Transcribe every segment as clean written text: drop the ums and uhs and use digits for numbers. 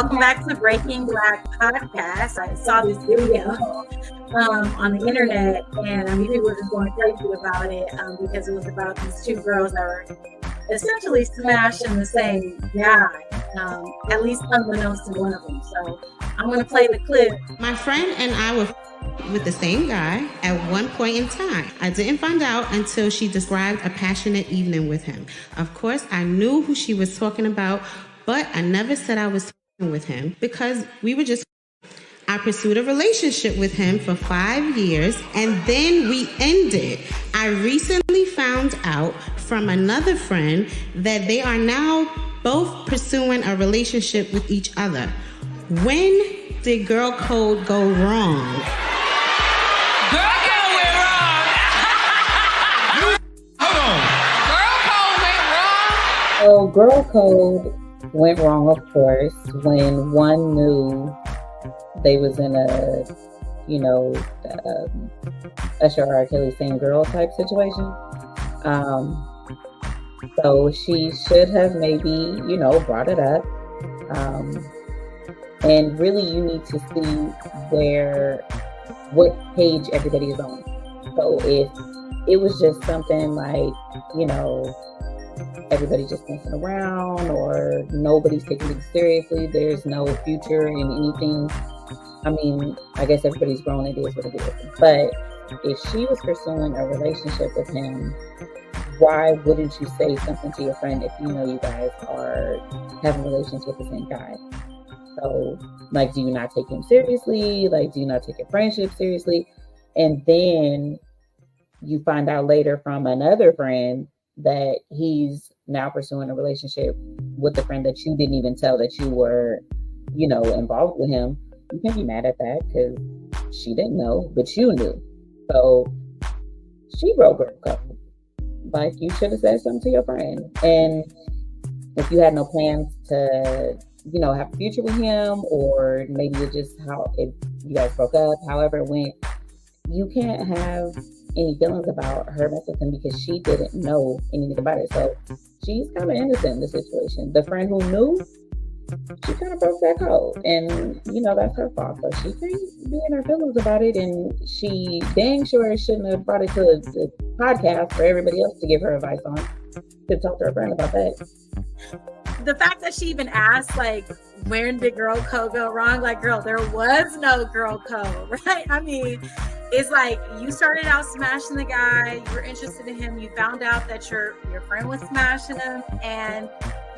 Welcome back to Breaking Black Podcast. I saw this video on the internet, and people were just going crazy about it because it was about these two girls that were essentially smashing the same guy, at least unbeknownst to one of them. So I'm going to play the clip. My friend and I were with the same guy at one point in time. I didn't find out until she described a passionate evening with him. Of course, I knew who she was talking about, but I never said I was talking with him because we were just... I pursued a relationship with him for 5 years, and then we ended. I recently found out from another friend that they are now both pursuing a relationship with each other. When did girl code go wrong? Girl code went wrong. Hold on. Girl code went wrong. Girl code went wrong, of course, when one knew they was in a, Usher R. Kelly same girl type situation. So she should have maybe, brought it up. And really you need to see what page everybody is on. So if it was just something like, everybody just messing around or nobody's taking it seriously, there's no future in anything. I mean, I guess everybody's grown, it is what it is. But if she was pursuing a relationship with him, why wouldn't you say something to your friend if you know you guys are having relations with the same guy? So, do you not take him seriously? Do you not take your friendship seriously? And then you find out later from another friend that he's now pursuing a relationship with the friend that you didn't even tell that you were, involved with him. You can't be mad at that because she didn't know, but you knew. So she broke her code. You should have said something to your friend. And if you had no plans to, have a future with him, or maybe it's just if you guys broke up, however it went, you can't have any feelings about her messing with him because she didn't know anything about it. So she's kind of innocent in the situation. The friend who knew, she kind of broke that code, and that's her fault. So she can't be in her feelings about it, and she dang sure shouldn't have brought it to the podcast for everybody else to give her advice on, to talk to her friend about that. The fact that she even asked, when did girl code go wrong? Girl, there was no girl code, right? I mean, it's you started out smashing the guy, you were interested in him, you found out that your friend was smashing him, and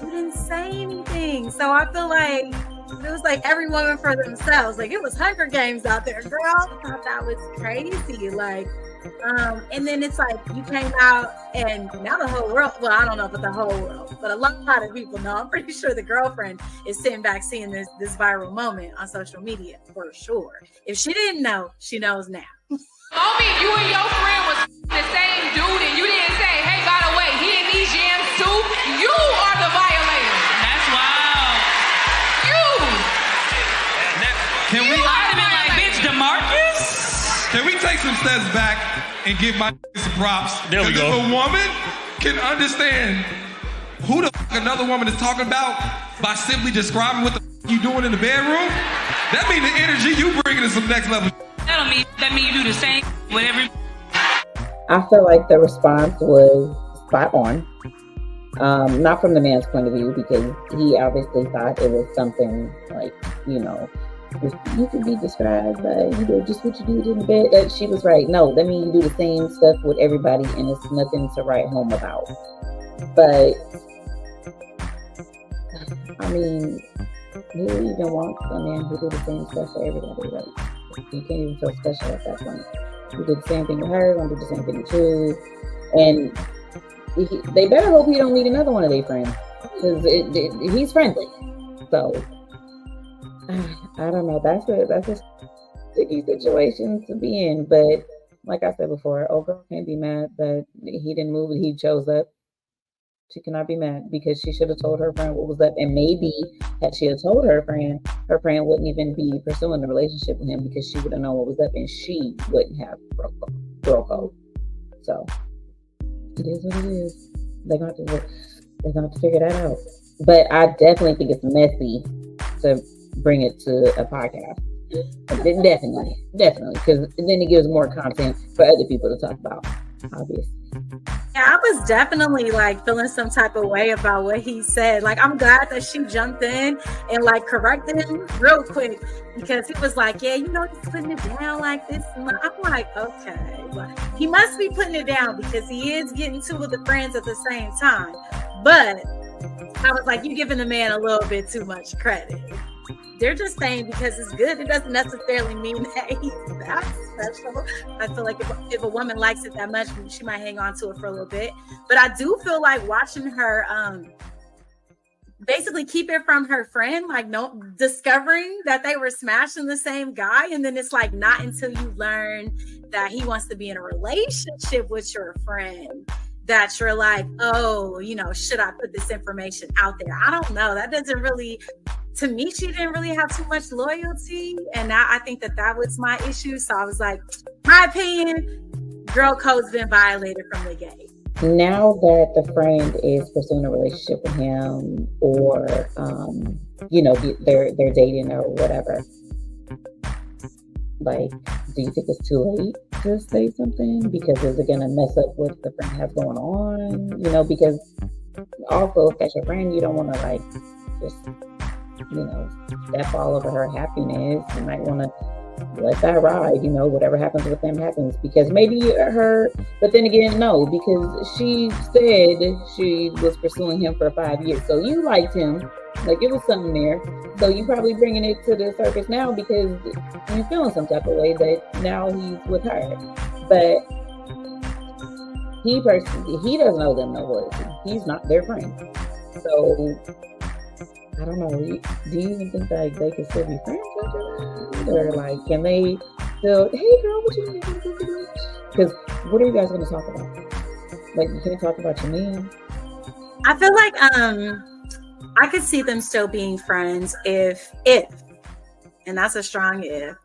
you didn't say anything. So I feel it was every woman for themselves. It was Hunger Games out there, girl. I thought that was crazy. And then it's you came out, and now the whole world, well, I don't know about the whole world, but a lot of people know. I'm pretty sure the girlfriend is sitting back seeing this viral moment on social media for sure. If she didn't know, she knows now. Homie, you and your friend was the same dude, and you didn't say, hey, by the way, he in these jams too. You are the violator. That's wild. Can we? I'd have been bitch, DeMarcus. Can we take some steps back and give my some props? There we go. If a woman can understand who the another woman is talking about by simply describing what the you doing in the bedroom, that means the energy you bringing is some next level. That mean you do the same with every... I feel like the response was spot on. Not from the man's point of view, because he obviously thought it was something you could be described by just what you do in the bed. She was right. No, that means you do the same stuff with everybody, and it's nothing to write home about. But I mean, who even wants a man who do the same stuff for everybody? You can't even feel special at that point. You did the same thing with her, gonna do the same thing with you, and they better hope he don't meet another one of their friends, because he's friendly. So I don't know. That's a sticky situation to be in. But like I said before, old girl can't be mad that he didn't move and he chose up. She cannot be mad because she should have told her friend what was up. And maybe had she had told her friend wouldn't even be pursuing the relationship with him, because she would have known what was up and she wouldn't have girl code. So it is what it is. They're going to have to figure that out. But I definitely think it's messy to bring it to a podcast. Definitely, because then it gives more content for other people to talk about, obviously. Yeah, I was definitely like feeling some type of way about what he said. Like, I'm glad that she jumped in and like corrected him real quick, because he was like, yeah, you know, he's putting it down like this. And I'm like, okay, but he must be putting it down because he is getting two of the friends at the same time. But I was like, you're giving the man a little bit too much credit. They're just saying because it's good. It doesn't necessarily mean that he's that special. I feel like if a woman likes it that much, she might hang on to it for a little bit. But I do feel like watching her basically keep it from her friend, like discovering that they were smashing the same guy. And then it's like not until you learn that he wants to be in a relationship with your friend that you're like, oh, you know, should I put this information out there? I don't know. That doesn't really... To me, she didn't really have too much loyalty. And now I think that was my issue. So I was like, my opinion, girl code's been violated from the gate. Now that the friend is pursuing a relationship with him, or, you know, they're dating or whatever, like, do you think it's too late to say something? Because is it going to mess up what the friend has going on? You know, because also if that's your friend, you don't want to like just... you know, step all over her happiness. You might want to let that ride, you know, whatever happens with them happens, because maybe her, but then again, no, because she said she was pursuing him for 5 years. So you liked him, like it was something there. So you probably bringing it to the surface now because you're feeling some type of way that now he's with her. But he doesn't owe them no loyalty. He's not their friend. So I don't know. Do you even think like they can still be friends after that? Or like, can they still, hey girl, what you doing? Because what are you guys going to talk about? Like, you can't talk about your man. I feel like I could see them still being friends if, and that's a strong if,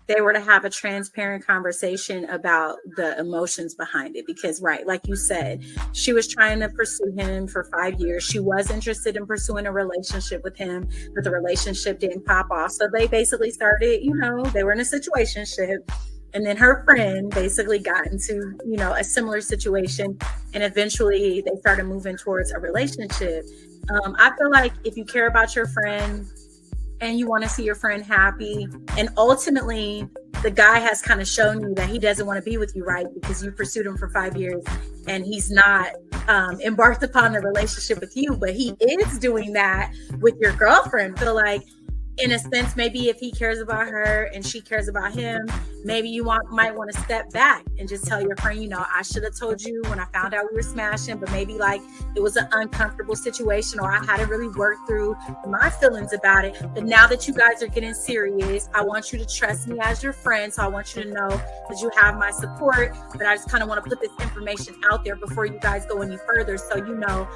they were to have a transparent conversation about the emotions behind it. Because, right, like you said, she was trying to pursue him for 5 years. She was interested in pursuing a relationship with him, but the relationship didn't pop off. So they basically started, you know, they were in a situationship. And then her friend basically got into, you know, a similar situation. And eventually they started moving towards a relationship. I feel like if you care about your friend, and you want to see your friend happy, and ultimately the guy has kind of shown you that he doesn't want to be with you, right? Because you pursued him for 5 years and he's not embarked upon a relationship with you, but he is doing that with your girlfriend. So like, in a sense, maybe if he cares about her and she cares about him, maybe you might want to step back and just tell your friend, you know, I should have told you when I found out we were smashing, but maybe like it was an uncomfortable situation, or I hadn't really worked through my feelings about it. But now that you guys are getting serious, I want you to trust me as your friend. So I want you to know that you have my support, but I just kind of want to put this information out there before you guys go any further. So, you know,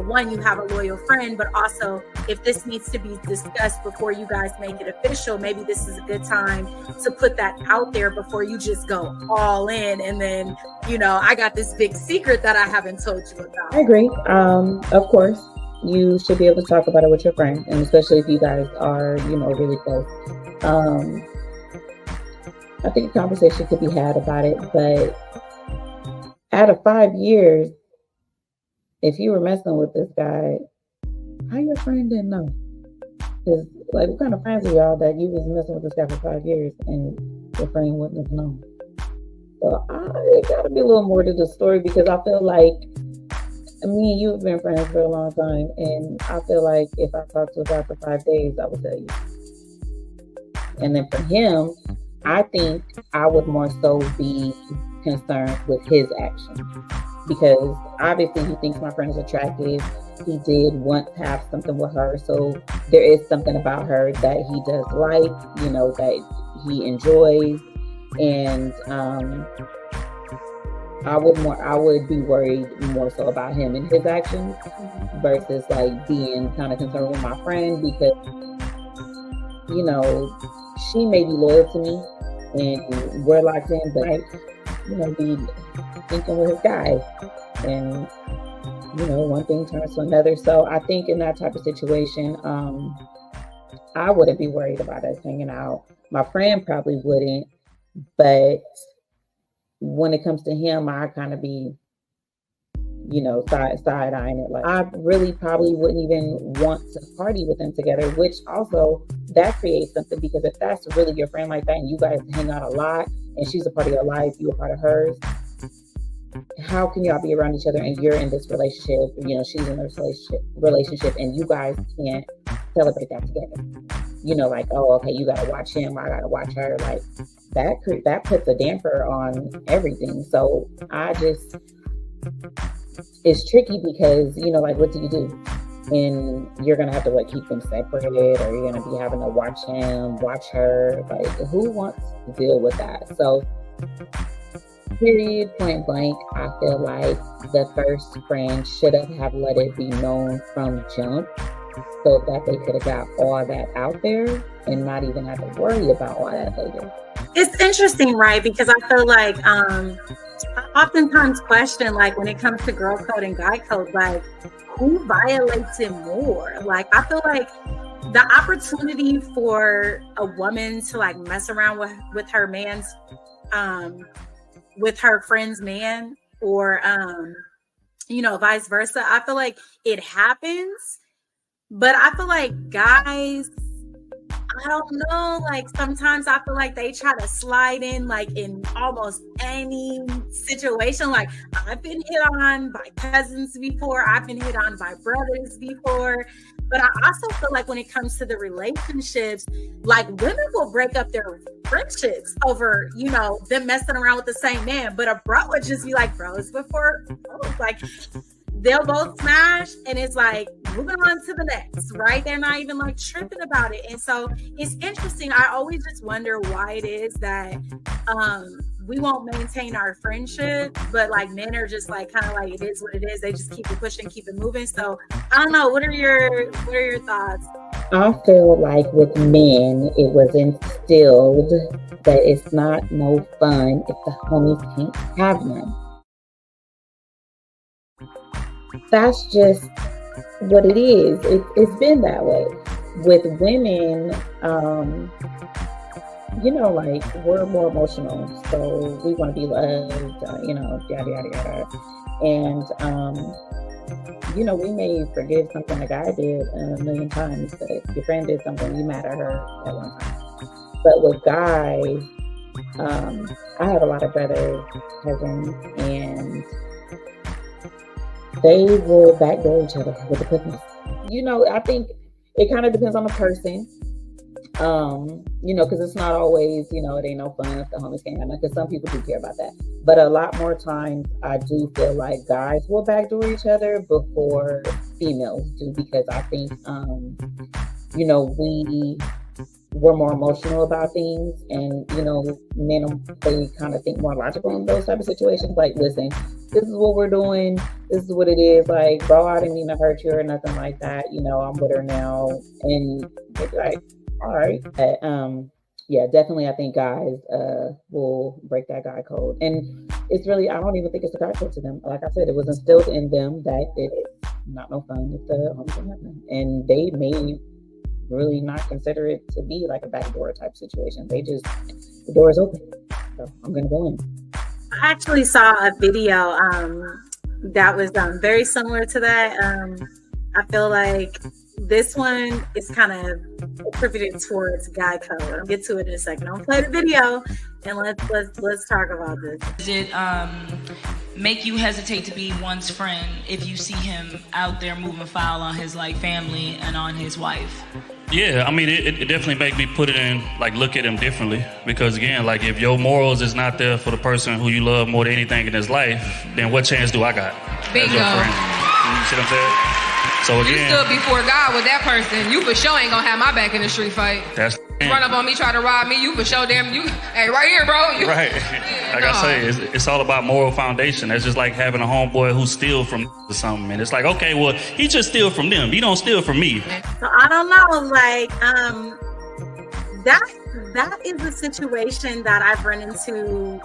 one, you have a loyal friend, but also if this needs to be discussed before you guys make it official, maybe this is a good time to put that out there before you just go all in and then, you know, I got this big secret that I haven't told you about. I agree. Of course, you should be able to talk about it with your friend, and especially if you guys are, you know, really close. I think a conversation could be had about it, but out of 5 years, if you were messing with this guy, how your friend didn't know? Because, like, what kind of friends are y'all that you was messing with this guy for 5 years and your friend wouldn't have known? So it got to be a little more to the story, because I feel like me and you have been friends for a long time, and I feel like if I talked to a guy for 5 days, I would tell you. And then for him, I think I would more so be concerned with his actions, because obviously he thinks my friend is attractive. He did want to have something with her, so there is something about her that he does like, you know, that he enjoys, and I would be worried more so about him and his actions versus like being kind of concerned with my friend, because, you know, she may be loyal to me and we're locked in, but I, you know, be thinking with his guy, and you know, one thing turns to another. So I think in that type of situation, I wouldn't be worried about us hanging out. My friend probably wouldn't, but when it comes to him, I kind of be, side eyeing it. Like, I really probably wouldn't even want to party with them together, which also that creates something, because if that's really your friend like that and you guys hang out a lot and she's a part of your life, you're a part of hers, how can y'all be around each other and you're in this relationship, she's in this relationship and you guys can't celebrate that together? Like, oh, okay, you gotta watch him, I gotta watch her. Like, that puts a damper on everything. So it's tricky because, like, what do you do? And you're gonna have to keep them separated, or you're gonna be having to watch him, watch her. Like, who wants to deal with that? So, period, point blank, I feel like the first friend should have let it be known from jump, so that they could have got all that out there and not even have to worry about all that later. It's interesting, right? Because I feel like I oftentimes question, like, when it comes to girl code and guy code, like, who violates it more? Like, I feel like the opportunity for a woman to like mess around with her man's with her friend's man, or vice versa, I feel like it happens. But I feel like guys, I don't know, like, sometimes I feel like they try to slide in like in almost any situation. Like, I've been hit on by cousins before, I've been hit on by brothers before. But I also feel like when it comes to the relationships, like, women will break up their friendships over, them messing around with the same man. But a bro would just be like, bros before bros. Like, they'll both smash and it's like moving on to the next, right? They're not even like tripping about it. And so it's interesting. I always just wonder why it is that we won't maintain our friendship, but like men are just like kind of like, it is what it is. They just keep it pushing, keep it moving. So I don't know. What are your thoughts? I feel like with men, it was instilled that it's not no fun if the homies can't have none. That's just what it is. It's been that way. With women, like, we're more emotional, so we want to be loved, yada, yada, yada. And, we may forgive something a guy did a million times, but if your friend did something, you mad at her at one time. But with guys, I have a lot of brothers, cousins, and they will backdoor each other with the quickness. I think it kind of depends on the person. Because it's not always, it ain't no fun if the homies can't have none, because some people do care about that. But a lot more times, I do feel like guys will backdoor each other before females do, because I think, we're more emotional about things, and, men, they kind of think more logical in those type of situations. Like, listen, this is what we're doing. This is what it is. Like, bro, I didn't mean to hurt you or nothing like that. I'm with her now. And they're like, all right. But, yeah, definitely, I think guys will break that guy code. And it's really, I don't even think it's a guy code to them. Like I said, it was instilled in them that it's not no fun if the homies can happen. And they may really not consider it to be like a backdoor type situation. They just, the door is open, so I'm gonna go in. I actually saw a video that was very similar to that. I feel like this one is kind of attributed towards guy code. I'll get to it in a second. I'll play the video and let's talk about this. Does it make you hesitate to be one's friend if you see him out there moving foul on his family and on his wife? Yeah, I mean, it definitely make me put it in, look at him differently. Because again, if your morals is not there for the person who you love more than anything in his life, then what chance do I got Bingo. as your friend? You see what I'm saying? So again, you stood before God with that person. You for sure ain't gonna have my back in the street fight. That's run up on me, try to rob me. You for sure, damn you. Hey, right here, bro. Right. I say, it's all about moral foundation. That's just like having a homeboy who steal from or something, and it's like, okay, well, he just steal from them. He don't steal from me. So I don't know, that is a situation that I've run into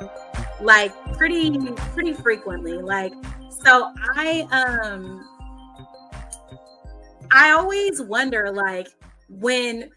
pretty frequently. So I always wonder, when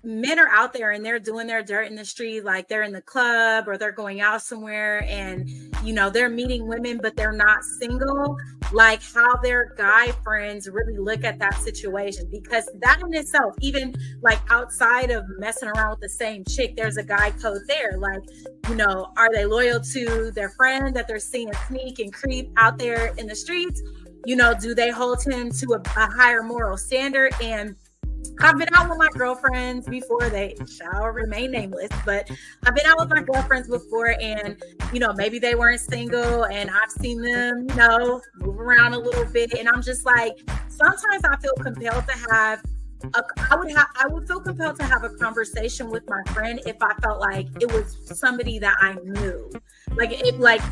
men are out there and they're doing their dirt in the street, like they're in the club or they're going out somewhere and, you know, they're meeting women, but they're not single, like how their guy friends really look at that situation, because that in itself, even like outside of messing around with the same chick, there's a guy code there. Like, you know, are they loyal to their friend that they're seeing sneak and creep out there in the streets? You know, do they hold him to a higher moral standard? And I've been out with my girlfriends before, they shall remain nameless, but I've been out with my girlfriends before, and, you know, maybe they weren't single and I've seen them, you know, move around a little bit. And I'm just like, sometimes I feel compelled to have I would feel compelled to have a conversation with my friend if I felt like it was somebody that I knew. Like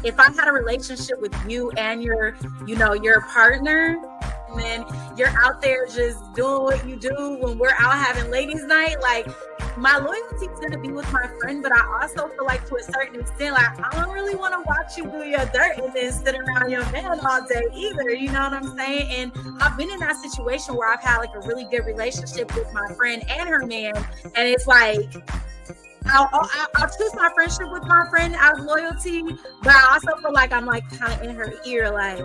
if I had a relationship with you and your partner, and then you're out there just doing what you do when we're out having ladies' night, like my loyalty is going to be with my friend, but I also feel like to a certain extent, like I don't really want to watch you do your dirt and then sit around your man all day either. You know what I'm saying? And I've been in that situation where I've had like a really good relationship with my friend and her man, and it's like I'll choose my friendship with my friend out of loyalty, but I also feel like I'm like kind of in her ear, like,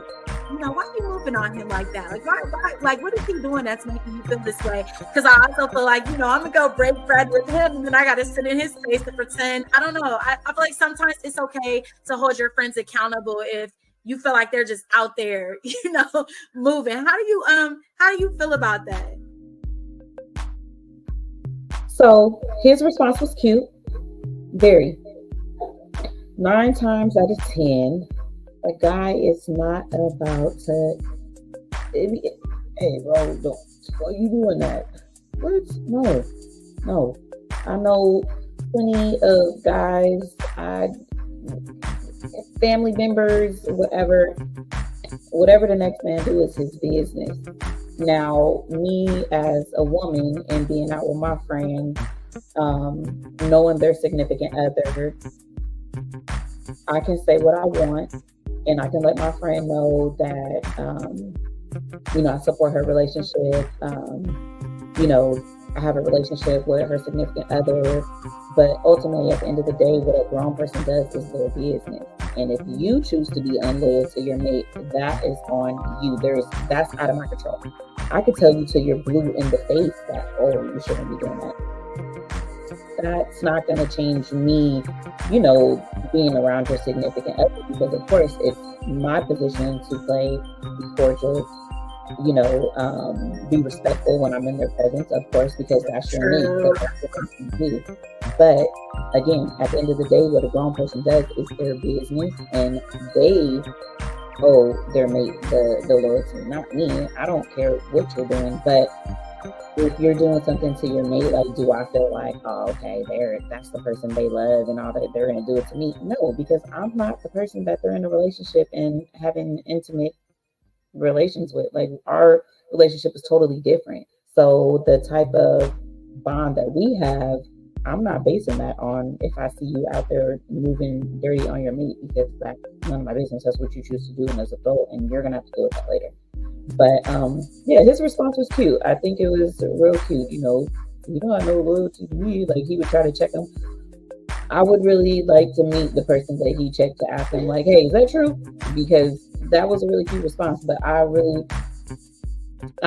you know, why are you moving on him like that? Like, why like, what is he doing that's making you feel this way? Because I also feel like, you know, I'm gonna go break bread with him, and then I gotta sit in his space and pretend. I don't know. I feel like sometimes it's okay to hold your friends accountable if you feel like they're just out there, you know, moving. How do you feel about that? So his response was cute. Very. 9 times out of 10, a guy is not about to. Hey, bro, why are you doing that? What? No. I know plenty of guys, family members, whatever the next man do is his business. Now, me as a woman and being out with my friend, knowing their significant other, I can say what I want, and I can let my friend know that, you know, I support her relationship. You know, I have a relationship with her significant other, but ultimately at the end of the day, what a grown person does is their business. And if you choose to be unloyal to your mate, that is on you. That's out of my control. I could tell you till you're blue in the face that, oh, you shouldn't be doing that. That's not going to change me, you know, being around your significant other, because of course it's my position to play, be cordial, you know, be respectful when I'm in their presence, of course, because that's your mate. That's what you do. But again, at the end of the day, what a grown person does is their business, and they owe their mate the loyalty, not me. I don't care what you're doing, but if you're doing something to your mate, like, do I feel like, oh, okay, that's the person they love and all that, they're going to do it to me? No, because I'm not the person that they're in a relationship and having intimate relations with. Like, our relationship is totally different. So the type of bond that we have, I'm not basing that on if I see you out there moving dirty on your mate, because that's none of my business. That's what you choose to do as an adult, and you're going to have to deal with that later. But yeah, his response was cute. I think it was real cute. You know, you don't have no loyalty to me. Like, he would try to check him. I would really like to meet the person that he checked to ask him, like, hey, is that true? Because that was a really cute response. But I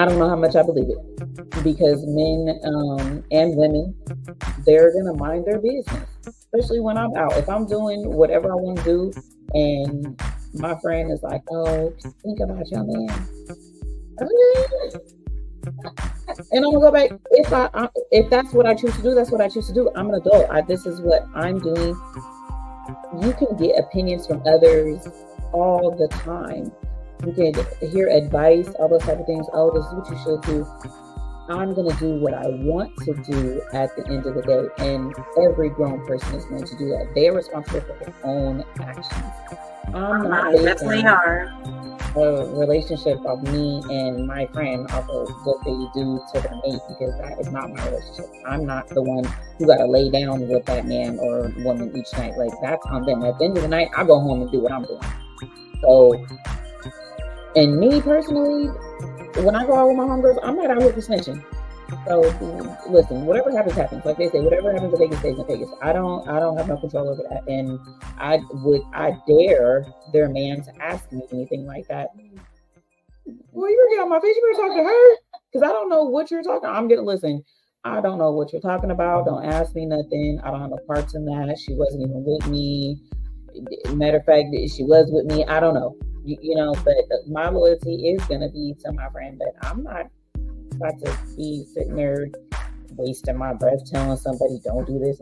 don't know how much I believe it, because men and women, they're gonna mind their business, especially when I'm out. If I'm doing whatever I want to do, and my friend is like, "Oh, think about your man," and I'm gonna go back. If that's what I choose to do, that's what I choose to do. I'm an adult. This is what I'm doing. You can get opinions from others all the time. You can hear advice, all those type of things. Oh, this is what you should do. I'm going to do what I want to do at the end of the day. And every grown person is going to do that. They're responsible for their own actions. I'm not definitely are. A relationship of me and my friend off of what they do to their mate, because that is not my relationship. I'm not the one who got to lay down with that man or woman each night. Like, that's on them. At the end of the night, I go home and do what I'm doing. So, and me personally, when I go out with my homegirls, I'm not out here for snitching. So listen, whatever happens, happens. Like they say, whatever happens in Vegas stays in Vegas. I don't have no control over that. And I dare their man to ask me anything like that. Well, you better get on my face. You better talk to her. Because I don't know what you're talking about. I'm gonna listen. I don't know what you're talking about. Don't ask me nothing. I don't have no parts in that. She wasn't even with me. Matter of fact, she was with me. I don't know. You know, but my loyalty is gonna be to my friend. But I'm not about to be sitting there wasting my breath telling somebody don't do this.